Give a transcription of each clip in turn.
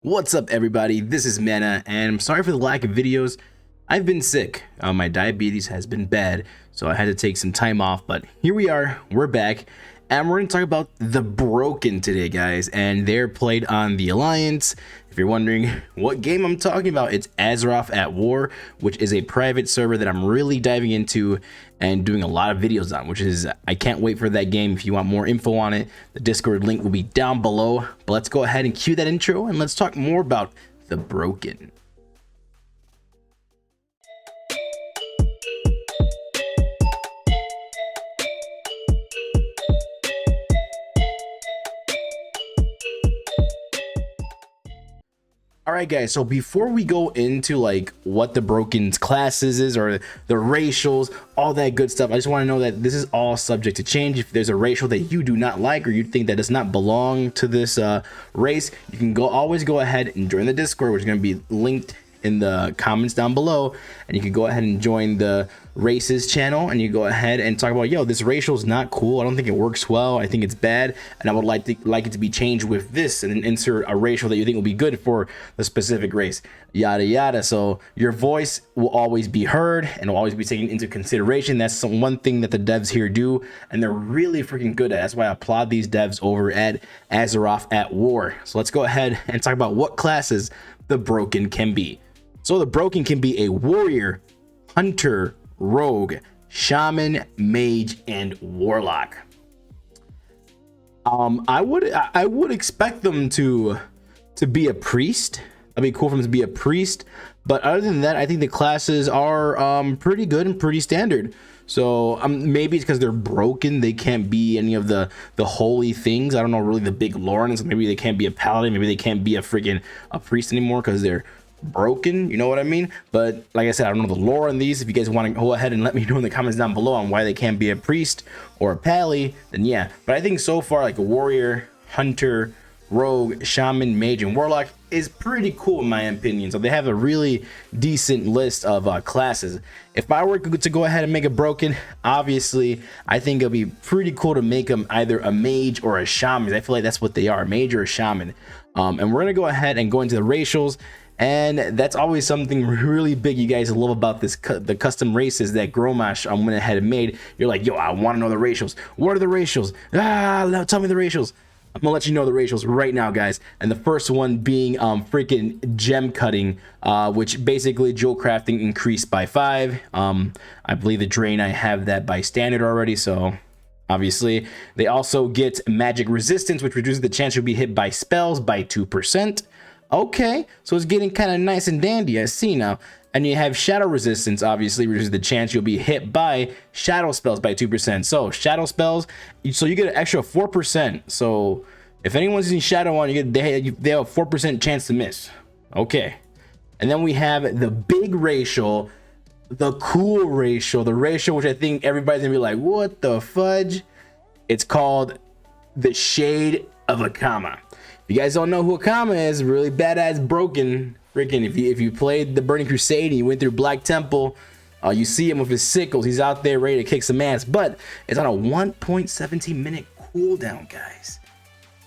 What's up, everybody? This is Mana, and I'm sorry for the lack of videos. I've been sick. My diabetes has been bad, so I had to take some time off, but here we are. We're back, and we're going to talk about the Broken today, guys, and they're played on the Alliance. If you're wondering what game I'm talking about, it's Azeroth at War, which is a private server that I'm really diving into and doing a lot of videos on, which is, I can't wait for that game. If you want more info on it, the Discord link will be down below. But let's go ahead and cue that intro and let's talk more about the Broken. Alright guys, so before we go into like what the Broken's classes is or the racials, all that good stuff, I just want to know that this is all subject to change. If there's a racial that you do not like or you think that does not belong to this race, you can always go ahead and join the Discord, which is going to be linked in the comments down below, and you can go ahead and join the races channel, and you go ahead and talk about, yo, this racial is not cool, I don't think it works well, I think it's bad, and I would like it to be changed with this, and then insert a racial that you think will be good for the specific race, yada yada. So your voice will always be heard and will always be taken into consideration. That's one thing that the devs here do, and they're really freaking good at. That's why I applaud these devs over at Azeroth at War. So let's go ahead and talk about what classes the Broken can be. So the Broken can be a warrior, hunter, rogue, shaman, mage, and warlock. I would expect them to be a priest. That'd be cool for them to be a priest. But other than that, I think the classes are pretty good and pretty standard. So maybe it's because they're broken, they can't be any of the holy things. I don't know really the big lore in it. So maybe they can't be a paladin. Maybe they can't be a priest anymore because they're broken, you know what I mean? But like I said, I don't know the lore on these. If you guys want to go ahead and let me know in the comments down below on why they can't be a priest or a pally, then yeah. But I think so far, like a warrior, hunter, rogue, shaman, mage, and warlock is pretty cool in my opinion. So they have a really decent list of classes. If I were to go ahead and make a Broken, obviously I think it'll be pretty cool to make them either a mage or a shaman. I feel like that's what they are, a mage or a shaman. And we're gonna go ahead and go into the racials. And that's always something really big you guys love about this, the custom races that Gromash went ahead and made. You're like, yo, I want to know the racials. What are the racials? Tell me the racials. I'm gonna let you know the racials right now, guys. And the first one being freaking gem cutting, which basically jewel crafting increased by 5. I believe the drain, I have that by standard already, so obviously. They also get magic resistance, which reduces the chance you'll be hit by spells by 2%. Okay, so it's getting kind of nice and dandy, I see now. And you have shadow resistance, obviously reduces the chance you'll be hit by shadow spells by 2%. So shadow spells, so you get an extra 4%. So if anyone's using shadow on, they have a 4% chance to miss. Okay, and then we have the big racial, the cool racial, the racial which I think everybody's gonna be like, what the fudge? It's called the Shade of Akama. If you guys don't know who Akama is, really badass Broken. Freaking, if you played the Burning Crusade and you went through Black Temple, you see him with his sickles. He's out there ready to kick some ass, but it's on a 1.17 minute cooldown, guys.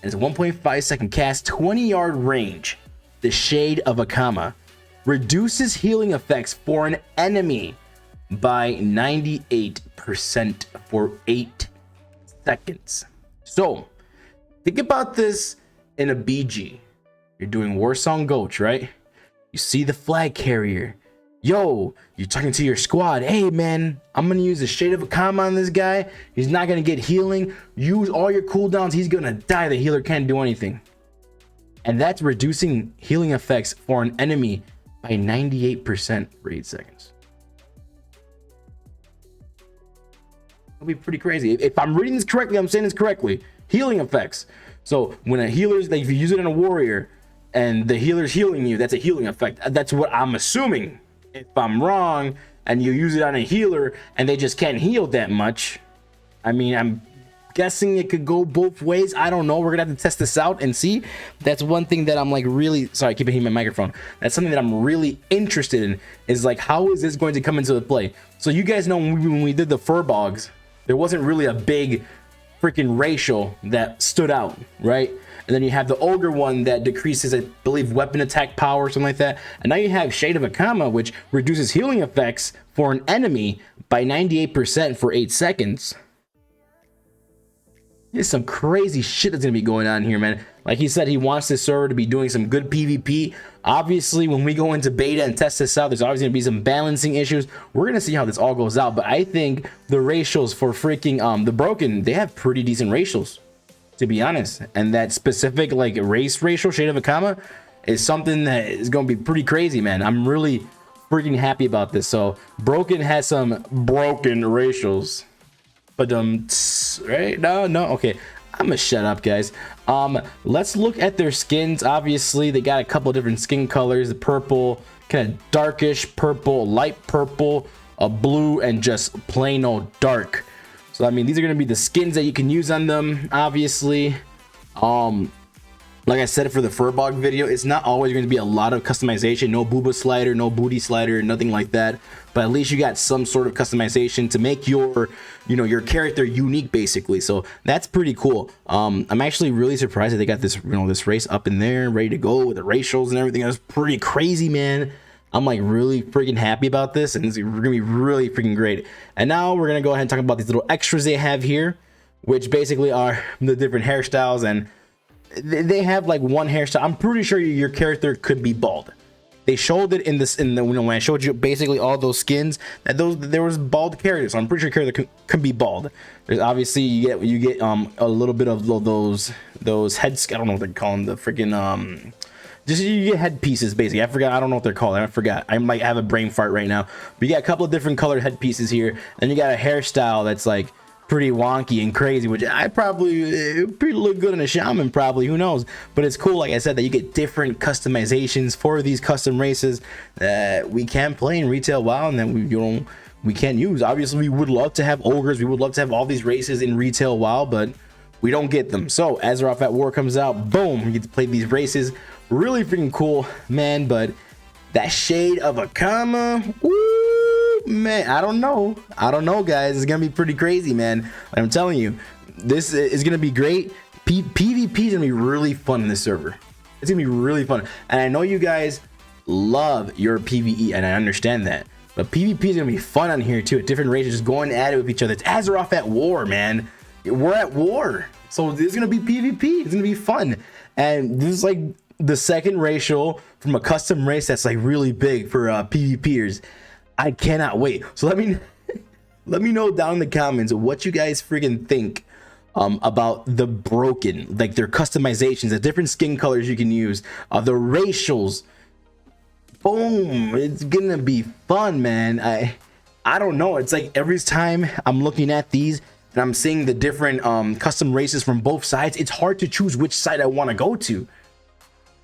And it's a 1.5 second cast, 20-yard range. The Shade of Akama reduces healing effects for an enemy by 98% for 8 seconds. So think about this. In a BG, you're doing Warsong Gulch, right? You see the flag carrier. Yo, you're talking to your squad. Hey, man, I'm going to use the Shade of Akama on this guy. He's not going to get healing. Use all your cooldowns. He's going to die. The healer can't do anything. And that's reducing healing effects for an enemy by 98% for 8 seconds. It'll be pretty crazy. If I'm reading this correctly, I'm saying this correctly. Healing effects. So when a healer's, like if you use it on a warrior and the healer's healing you, that's a healing effect. That's what I'm assuming. If I'm wrong and you use it on a healer and they just can't heal that much, I mean, I'm guessing it could go both ways. I don't know. We're gonna have to test this out and see. That's one thing that I'm like really, sorry, I keep hitting my microphone. That's something that I'm really interested in, is like, how is this going to come into the play? So you guys know when we did the Furbogs, there wasn't really a big freaking racial that stood out, right? And then you have the ogre one that decreases, I believe, weapon attack power or something like that. And now you have Shade of Akama, which reduces healing effects for an enemy by 98% for 8 seconds. There's some crazy shit that's gonna be going on here, man. Like he said, he wants this server to be doing some good PvP. Obviously, when we go into beta and test this out, there's always gonna be some balancing issues. We're gonna see how this all goes out. But I think the ratios for freaking the Broken, they have pretty decent ratios, to be honest. And that specific like race ratio, Shade of Akama, is something that is gonna be pretty crazy, man. I'm really freaking happy about this. So Broken has some broken ratios. But right? No, okay. I'm gonna shut up, guys. Let's look at their skins. Obviously, they got a couple different skin colors: the purple, kind of darkish purple, light purple, a blue, and just plain old dark. So I mean, these are gonna be the skins that you can use on them. Obviously, like I said for the Furbog video, it's not always going to be a lot of customization. No booba slider, no booty slider, nothing like that. But at least you got some sort of customization to make your, your character unique, basically. So that's pretty cool. I'm actually really surprised that they got this, this race up in there, ready to go with the racials and everything. That's pretty crazy, man. I'm like really freaking happy about this, and it's gonna be really freaking great. And now we're gonna go ahead and talk about these little extras they have here, which basically are the different hairstyles. And they have like one hairstyle. I'm pretty sure your character could be bald. They showed it in the when I showed you basically all those skins, that there was bald characters. So I'm pretty sure your character could be bald. There's obviously you get a little bit of those heads. I don't know what they call them. The freaking just you get headpieces basically. I don't know what they're called. I forgot. I might have a brain fart right now. But you got a couple of different colored headpieces here, and you got a hairstyle that's like pretty wonky and crazy, which I probably pretty look good in a shaman, probably, who knows. But it's cool, like I said, that you get different customizations for these custom races that we can play in retail WoW, and that we can't use. Obviously, we would love to have ogres, we would love to have all these races in retail WoW, but we don't get them. So Azeroth at War comes out, boom, we get to play these races. Really freaking cool, man. But that Shade of Akama, ooh, man, I don't know, guys. It's gonna be pretty crazy, man. I'm telling you, this is gonna be great. PvP is gonna be really fun in this server. It's gonna be really fun, and I know you guys love your PvE, and I understand that. But PvP is gonna be fun on here too. Different races just going at it with each other. It's Azeroth at War, man. We're at war, so there's gonna be PvP. It's gonna be fun, and this is like the second racial from a custom race that's like really big for PvPers. I cannot wait. So let me know down in the comments what you guys freaking think about the Broken, like their customizations, the different skin colors you can use, the racials. Boom, it's gonna be fun, man. I don't know, it's like every time I'm looking at these and I'm seeing the different custom races from both sides, it's hard to choose which side I want to go to.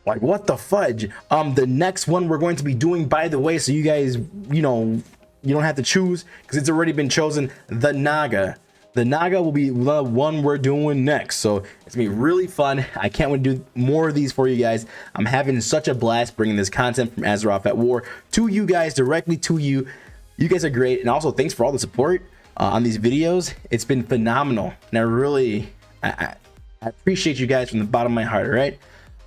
Like, what the fudge? The next one we're going to be doing, by the way, so you guys, you don't have to choose because it's already been chosen, the Naga. The Naga will be the one we're doing next. So it's gonna be really fun. I can't wait to do more of these for you guys. I'm having such a blast bringing this content from Azeroth at War to you guys, directly to you. You guys are great. And also thanks for all the support on these videos. It's been phenomenal. And I appreciate you guys from the bottom of my heart, all right?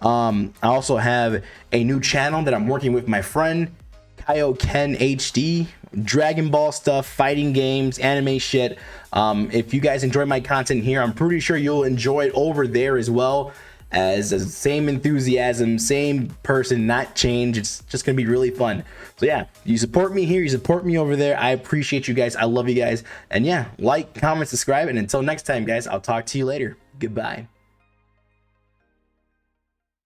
I also have a new channel that I'm working with my friend Kaioken HD, Dragon Ball stuff, fighting games, anime shit. If you guys enjoy my content here, I'm pretty sure you'll enjoy it over there as well, as the same enthusiasm, same person, not change. It's just gonna be really fun. So yeah, you support me here, you support me over there. I appreciate you guys. I love you guys. And yeah, like, comment, subscribe, and until next time, guys, I'll talk to you later. Goodbye.